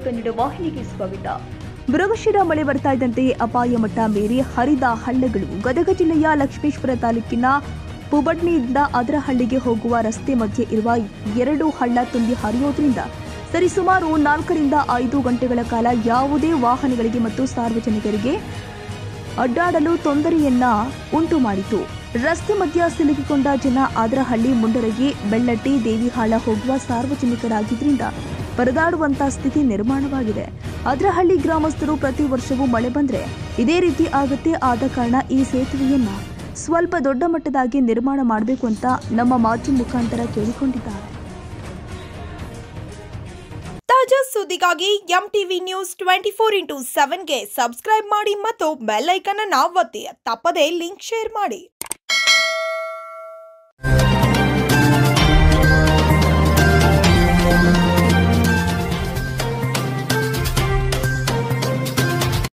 ಕನ್ನಡ ವಾಹಿನಿಗೆ ಸ್ವಾಗತ. ಮೃಗಶಿರ ಮಳೆ ಬರ್ತಾ ಇದ್ದಂತೆ ಅಪಾಯ ಮಟ್ಟ ಮೀರಿ ಹರಿದ ಹಳ್ಳಗಳು. ಗದಗ ಜಿಲ್ಲೆಯ ಲಕ್ಷ್ಮೇಶ್ವರ ತಾಲೂಕಿನ ಪುಬಡ್ನಿಯಿಂದ ಅದರಹಳ್ಳಿಗೆ ಹೋಗುವ ರಸ್ತೆ ಮಧ್ಯೆ ಇರುವ 2 ಹಳ್ಳ ತುಂಬಿ ಹರಿಯೋದ್ರಿಂದ ಸರಿಸುಮಾರು 4 ರಿಂದ 5 ಗಂಟೆಗಳ ಕಾಲ ಯಾವುದೇ ವಾಹನಗಳಿಗೆ ಮತ್ತು ಸಾರ್ವಜನಿಕರಿಗೆ ಅಡ್ಡಾಡಲು ತೊಂದರೆಯನ್ನ ಉಂಟು ಮಾಡಿತು. ರಸ್ತೆ ಮಧ್ಯ ಸಿಲುಕಿಕೊಂಡ ಜನ ಅದರಹಳ್ಳಿ, ಮುಂಡರಗಿ, ಬೆಳ್ಳಟ್ಟಿ, ದೇವಿಹಾಳ ಹೋಗುವ ಸಾರ್ವಜನಿಕರಾಗಿದ್ದರಿಂದ ಪರದಾಡುವಂತಹ ಸ್ಥಿತಿ ನಿರ್ಮಾಣವಾಗಿದೆ. ಅದರಹಳ್ಳಿ ಗ್ರಾಮಸ್ಥರು ಪ್ರತಿ ವರ್ಷವೂ ಮಳೆ ಬಂದ್ರೆ ಇದೇ ರೀತಿ ಆಗುತ್ತೆ. ಆದ ಕಾರಣ ಈ ಸೇತುವೆಯನ್ನ ಸ್ವಲ್ಪ ದೊಡ್ಡ ಮಟ್ಟದಾಗಿ ನಿರ್ಮಾಣ ಮಾಡಬೇಕು ಅಂತ ನಮ್ಮ ಮಾಧ್ಯಮ ಮುಖಾಂತರ ಕೇಳಿಕೊಂಡಿದ್ದಾರೆ. ತಾಜಾ ಸುದ್ದಿಗಾಗಿ ಎಂಟಿವಿ ನ್ಯೂಸ್ 24x7ಗೆ ಸಬ್ಸ್ಕ್ರೈಬ್ ಮಾಡಿ ಮತ್ತು ಬೆಲ್ ಐಕಾನ್ ಅನ್ನು ಒತ್ತಿ. ತಪ್ಪದೇ ಲಿಂಕ್ ಶೇರ್ ಮಾಡಿ.